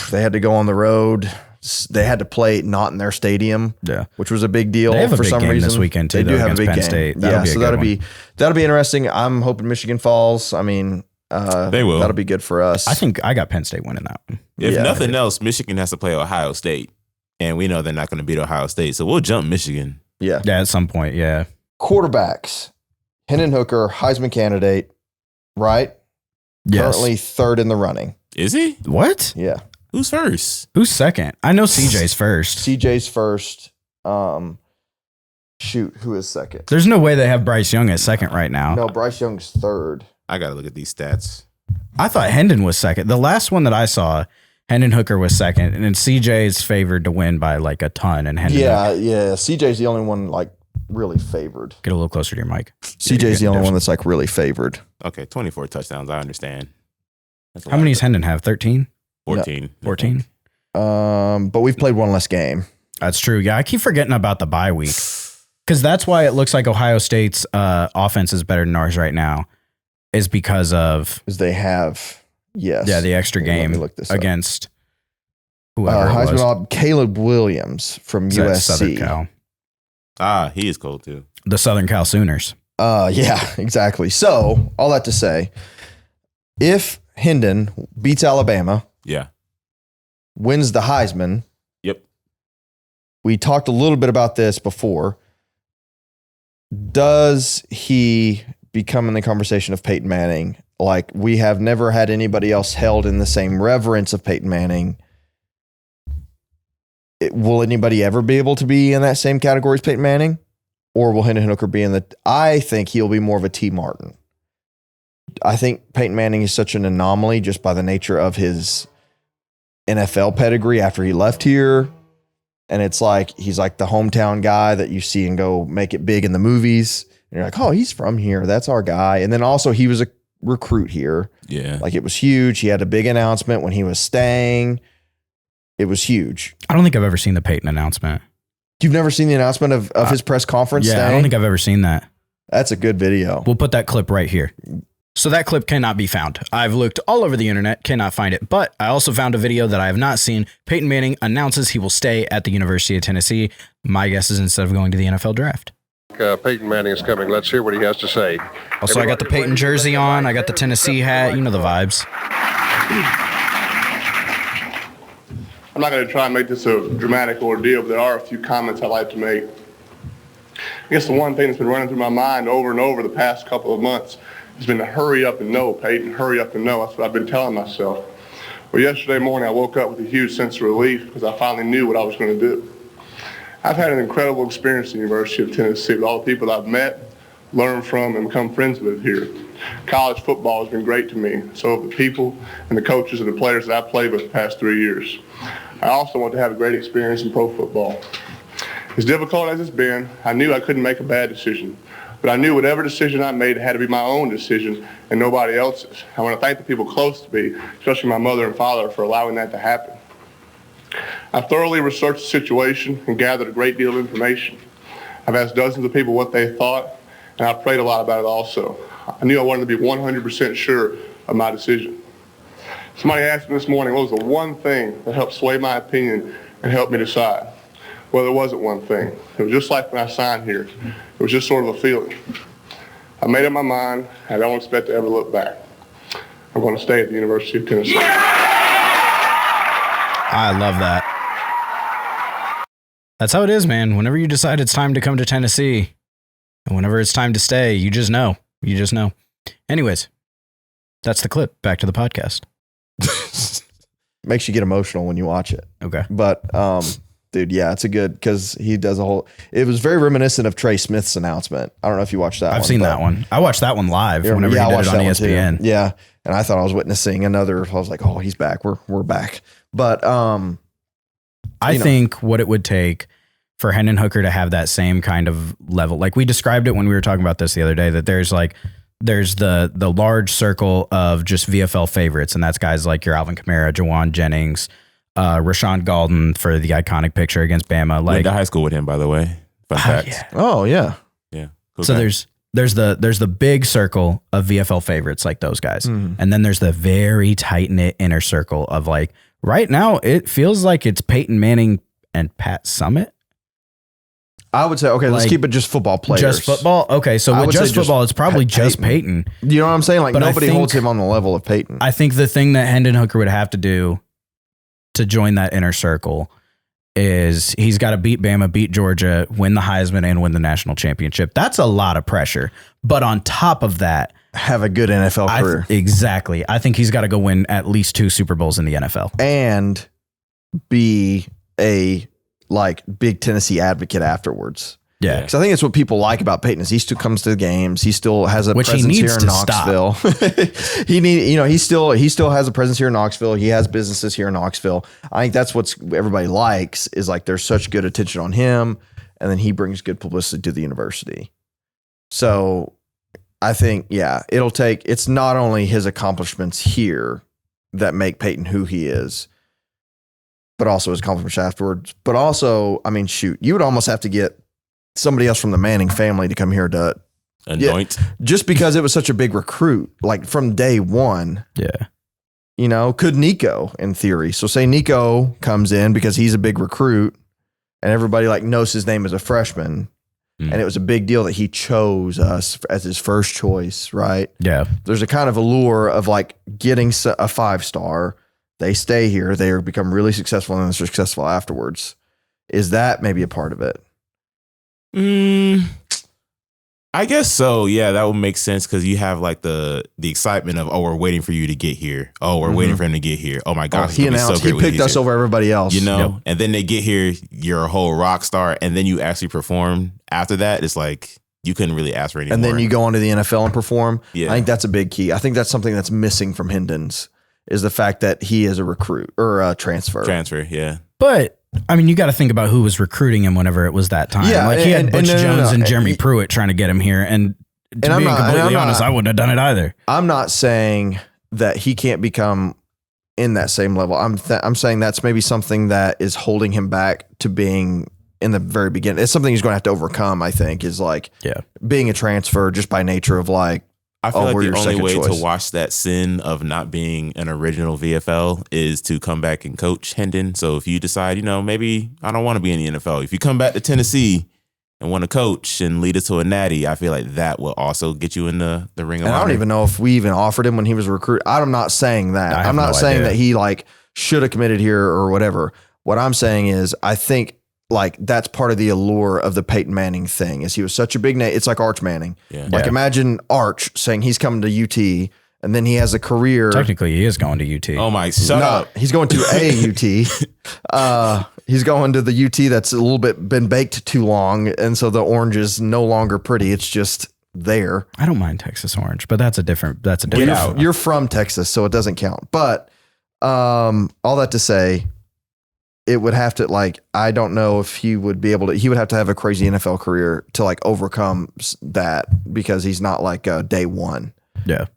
they had to go on the road. They had to play not in their stadium, which was a big deal. They have for a big some game reason this weekend too. They do have a big Penn game. State. That'll be interesting. I'm hoping Michigan falls. I mean, they will. That'll be good for us. I think I got Penn State winning that one. If nothing else, Michigan has to play Ohio State, and we know they're not going to beat Ohio State, so we'll jump Michigan. Yeah, at some point. Yeah. Quarterbacks: Hendon Hooker, Heisman candidate, right? Yes. Currently third in the running. Is he? What? Yeah. Who's first? Who's second? I know CJ's first. CJ's first. Who is second? There's no way they have Bryce Young at second right now. No, Bryce Young's third. I got to look at these stats. I thought Hendon was second. The last one that I saw, Hendon Hooker was second, and then CJ's favored to win by like a ton. And Hendon, CJ's the only one like really favored. Get a little closer to your mic. CJ's the only one that's like really favored. Okay, 24 touchdowns. I understand. How many does Hendon have? 13? 14. 14? But we've played one less game. That's true. Yeah, I keep forgetting about the bye week because that's why it looks like Ohio State's offense is better than ours right now. Is because they have the extra game against whoever Heisman Caleb Williams from USC. Southern Cal. He is cold too. The Southern Cal Sooners. Yeah, exactly. So all that to say, if Hendon beats Alabama, wins the Heisman, we talked a little bit about this before. Does he become in the conversation of Peyton Manning? Like, we have never had anybody else held in the same reverence of Peyton Manning. Will anybody ever be able to be in that same category as Peyton Manning? Or will Hendon Hooker be in the... I think he'll be more of a T. Martin. I think Peyton Manning is such an anomaly just by the nature of his NFL pedigree after he left here. And it's like, he's like the hometown guy that you see and go make it big in the movies. And you're like, oh, he's from here. That's our guy. And then also he was a recruit here. Yeah. Like, it was huge. He had a big announcement when he was staying. It was huge. I don't think I've ever seen the Peyton announcement. You've never seen the announcement of his press conference? Yeah, staying? I don't think I've ever seen that. That's a good video. We'll put that clip right here. So that clip cannot be found. I've looked all over the internet, cannot find it, but I also found a video that I have not seen. Peyton Manning announces he will stay at the University of Tennessee. My guess is instead of going to the NFL draft. Peyton Manning is coming. Let's hear what he has to say. Also, I got the Peyton jersey on. I got the Tennessee hat. You know the vibes. I'm not going to try and make this a dramatic ordeal, but there are a few comments I'd like to make. I guess the one thing that's been running through my mind over and over the past couple of months has been to hurry up and know, Peyton, hurry up and know. That's what I've been telling myself. Well, yesterday morning I woke up with a huge sense of relief because I finally knew what I was going to do. I've had an incredible experience at the University of Tennessee with all the people I've met, learned from, and become friends with here. College football has been great to me. So have the people and the coaches and the players that I've played with the past 3 years. I also want to have a great experience in pro football. As difficult as it's been, I knew I couldn't make a bad decision. But I knew whatever decision I made had to be my own decision and nobody else's. I want to thank the people close to me, especially my mother and father, for allowing that to happen. I thoroughly researched the situation and gathered a great deal of information. I've asked dozens of people what they thought, and I prayed a lot about it also. I knew I wanted to be 100% sure of my decision. Somebody asked me this morning, what was the one thing that helped sway my opinion and help me decide? Well, there wasn't one thing. It was just like when I signed here. It was just sort of a feeling. I made up my mind, and I don't expect to ever look back. I'm going to stay at the University of Tennessee. I love that. That's how it is, man. Whenever you decide it's time to come to Tennessee, and whenever it's time to stay, you just know. You just know. Anyways, that's the clip. Back to the podcast. Makes you get emotional when you watch it. Okay. But, dude, yeah, it's a good, because he does a whole, it was very reminiscent of Trey Smith's announcement. I don't know if you watched that one. I've seen that one. I watched that one live whenever he did it on ESPN. Yeah. And I thought I was witnessing another, I was like, oh, he's back. We're back. But I think what it would take for Hendon Hooker to have that same kind of level, like we described it when we were talking about this the other day, that there's the large circle of just VFL favorites, and that's guys like your Alvin Kamara, Jawan Jennings, Rashawn Golden for the iconic picture against Bama. Like, went to high school with him, by the way. Fun fact. Yeah. Oh yeah. Yeah. Cool so guy. there's the big circle of VFL favorites like those guys. Mm. And then there's the very tight knit inner circle of, like, right now it feels like it's Peyton Manning and Pat Summitt. I would say, okay, let's keep it just football players. Just football? Okay, so with just football, it's probably just Peyton. You know what I'm saying? Like, But nobody holds him on the level of Peyton. I think the thing that Hendon Hooker would have to do to join that inner circle is he's got to beat Bama, beat Georgia, win the Heisman, and win the national championship. That's a lot of pressure. But on top of that, have a good NFL career. Exactly. I think he's got to go win at least 2 Super Bowls in the NFL. And be a big Tennessee advocate afterwards. Yeah. Because I think it's what people like about Peyton is he still comes to the games. He still has a presence here in Knoxville. he still has a presence here in Knoxville. He has businesses here in Knoxville. I think that's what everybody likes is, like, there's such good attention on him, and then he brings good publicity to the university. So I think, yeah, it's not only his accomplishments here that make Peyton who he is, but also his accomplishments afterwards. But also, I mean, shoot, you would almost have to get somebody else from the Manning family to come here to anoint. Yeah, just because it was such a big recruit, like from day one. Yeah. You know, could Nico in theory. So say Nico comes in because he's a big recruit and everybody like knows his name as a freshman. And it was a big deal that he chose us as his first choice, right? Yeah. There's a kind of allure of like getting a 5-star. They stay here. They become really successful and then successful afterwards. Is that maybe a part of it? I guess so. Yeah, that would make sense because you have like the excitement of, we're waiting for you to get here. Oh, we're waiting for him to get here. Oh my gosh, he announced he picked us over everybody else. You know, and then they get here, you're a whole rock star, and then you actually perform after that. It's like you couldn't really ask for any more. And then you go on to the NFL and perform. Yeah. I think that's a big key. I think that's something that's missing from Hendon's is the fact that he is a recruit or a transfer. Yeah. But I mean, you got to think about who was recruiting him whenever it was that time. Yeah, like he had Butch Jones and Jeremy Pruitt trying to get him here. And to be completely honest, I wouldn't have done it either. I'm not saying that he can't become in that same level. I'm saying that's maybe something that is holding him back to being in the very beginning. It's something he's going to have to overcome, I think, is like being a transfer just by nature of like, I feel like the only way to wash that sin of not being an original VFL is to come back and coach Hendon. So if you decide, maybe I don't want to be in the NFL. If you come back to Tennessee and want to coach and lead us to a natty, I feel like that will also get you in the ring of honor. I don't even know if we even offered him when he was a recruit. I'm not saying that. I'm not saying that he like should have committed here or whatever. What I'm saying is I think like that's part of the allure of the Peyton Manning thing is he was such a big name. It's like Arch Manning. Yeah. Like imagine Arch saying he's coming to UT and then he has a career. Technically he is going to UT. Oh my, shut up. He's going to a UT. He's going to the UT that's a little bit been baked too long. And so the orange is no longer pretty. It's just there. I don't mind Texas orange, but that's a different. You're from Texas, so it doesn't count. But all that to say, it would have to like, I don't know if he would be able to, he would have to have a crazy NFL career to like overcome that because he's not like day one. Yeah.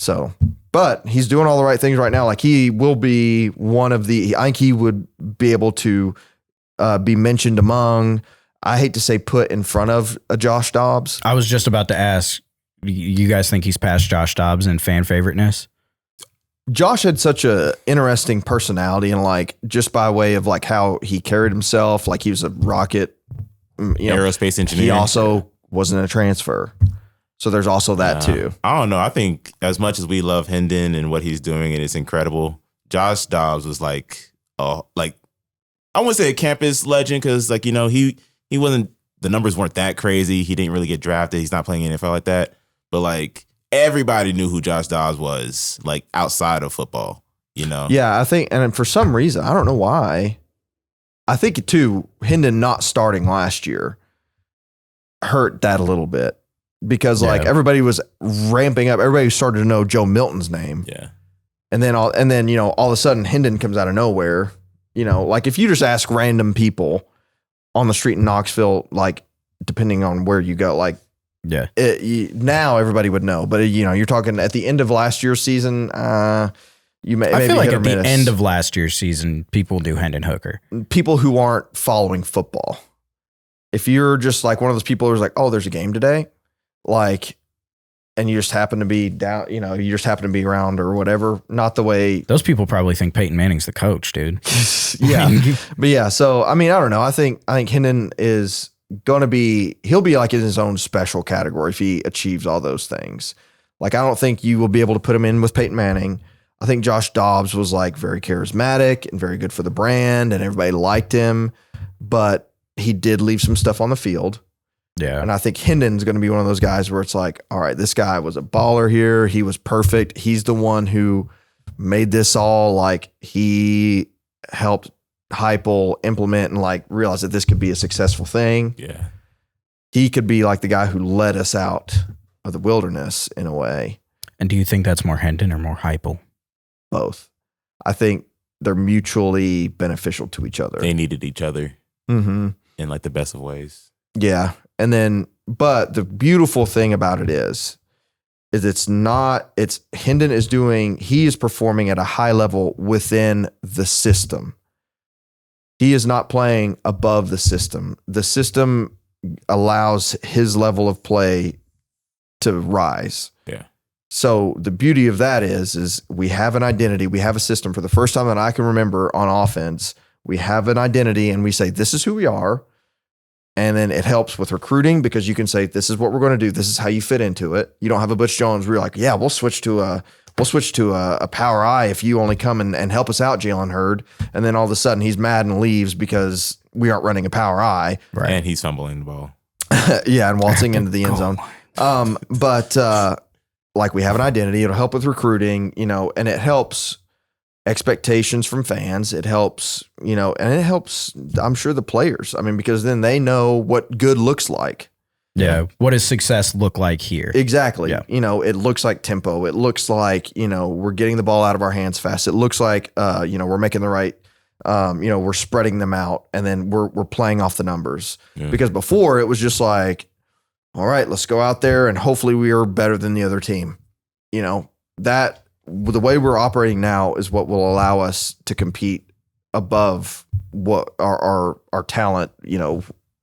So, but he's doing all the right things right now. Like he will be one of I think he would be able to be mentioned among, I hate to say put in front of a Josh Dobbs. I was just about to ask, you guys think he's past Josh Dobbs in fan favoriteness? Josh had such a interesting personality and like just by way of like how he carried himself, like he was a rocket, aerospace engineer. He also wasn't a transfer. So there's also that too. I don't know. I think as much as we love Hendon and what he's doing and it's incredible, Josh Dobbs was like I wouldn't say a campus legend because like, he wasn't, the numbers weren't that crazy. He didn't really get drafted. He's not playing NFL like that. But like, everybody knew who Josh Dobbs was, like outside of football, Yeah, I think, and for some reason, I don't know why. I think too, Hendon not starting last year hurt that a little bit because like everybody was ramping up. Everybody started to know Joe Milton's name. Yeah, and then all of a sudden Hendon comes out of nowhere. Like if you just ask random people on the street in Knoxville, like depending on where you go, like. Yeah. Now everybody would know, but you're talking at the end of last year's season. You may. I feel like at the end of last year's season, people knew Hendon Hooker. People who aren't following football. If you're just like one of those people who's like, oh, there's a game today, like, and you just happen to be down, you just happen to be around or whatever. Not the way those people probably think Peyton Manning's the coach, dude. Yeah, but yeah. So I mean, I don't know. I think Hendon is. He'll be like in his own special category if he achieves all those things. Like, I don't think you will be able to put him in with Peyton Manning. I think Josh Dobbs was like very charismatic and very good for the brand and everybody liked him, but he did leave some stuff on the field. Yeah. And I think Hendon's going to be one of those guys where it's like, all right, this guy was a baller here. He was perfect. He's the one who made this all like he helped Heupel implement and like realize that this could be a successful thing. Yeah. He could be like the guy who led us out of the wilderness in a way. And do you think that's more Hendon or more Heupel? Both. I think they're mutually beneficial to each other. They needed each other in like the best of ways. Yeah. And then, but the beautiful thing about it is Hendon he is performing at a high level within the system. He is not playing above the system. The system allows his level of play to rise. Yeah. So the beauty of that is we have an identity. We have a system for the first time that I can remember on offense. We have an identity and we say, this is who we are. And then it helps with recruiting because you can say, this is what we're going to do. This is how you fit into it. You don't have a Butch Jones where you're like, yeah, we'll switch to a power I if you only come and help us out, Jalen Hurd. And then all of a sudden he's mad and leaves because we aren't running a power I. Right. And he's fumbling the ball. Yeah, and waltzing into the end zone. But like we have an identity. It'll help with recruiting, and it helps expectations from fans. It helps, and it helps, I'm sure, the players. I mean, because then they know what good looks like. Yeah. What does success look like here? Exactly. Yeah. It looks like tempo. It looks like, we're getting the ball out of our hands fast. It looks like, we're making the right, we're spreading them out, and then we're playing off the numbers. Yeah. Because before it was just like, all right, let's go out there and hopefully we are better than the other team. That the way we're operating now is what will allow us to compete above what our talent,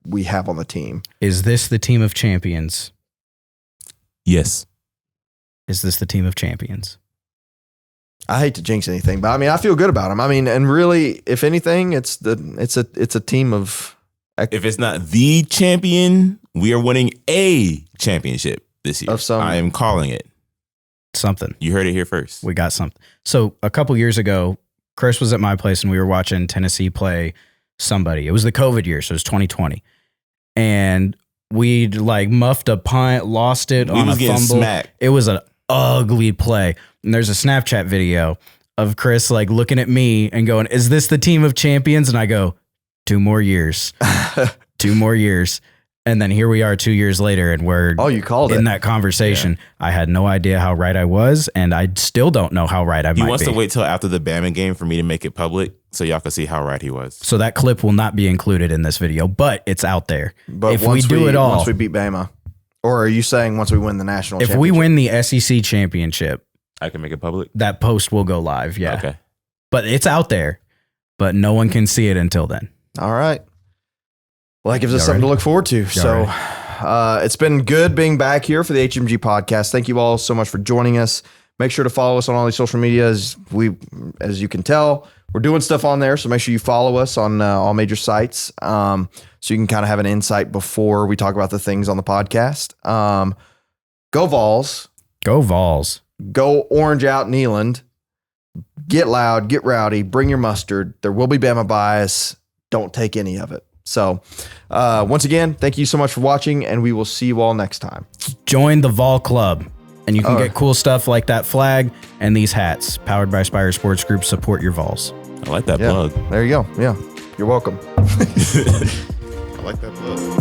we have on the team. Is this the team of champions? Yes. Is this the team of champions? I hate to jinx anything, but I mean, I feel good about them. I mean, and really, if anything, it's a team of. If it's not the champion, we are winning a championship this year. I am calling it. Something. You heard it here first. We got something. So a couple years ago, Chris was at my place and we were watching Tennessee play somebody. It was the COVID year, so it was 2020. And we muffed a punt, lost it on a fumble. Smacked. It was an ugly play. And there's a Snapchat video of Chris looking at me and going, "Is this the team of champions?" And I go, 2 more years. 2 more years. And then here we are 2 years later, and we're you called in it. that conversation. Yeah. I had no idea how right I was, and I still don't know how right I might be. He wants to wait till after the Bama game for me to make it public so y'all can see how right he was. So that clip will not be included in this video, but it's out there. But if once we beat Bama, or are you saying once we win the national championship? If we win the SEC championship, I can make it public? That post will go live, yeah. Okay. But it's out there, but no one can see it until then. All right. Well, that gives us something to look forward to. So it's been good being back here for the HMG podcast. Thank you all so much for joining us. Make sure to follow us on all these social medias. As you can tell, we're doing stuff on there. So make sure you follow us on all major sites. So you can kind of have an insight before we talk about the things on the podcast. Go Vols. Go Vols. Go Orange out in Eland. Get loud, get rowdy, bring your mustard. There will be Bama bias. Don't take any of it. So once again, thank you so much for watching, and we will see you all next time. Join the Vol Club, and you can get cool stuff like that flag and these hats. Powered by Spire Sports Group. Support your Vols. I like that plug. There you go. Yeah, you're welcome. I like that plug.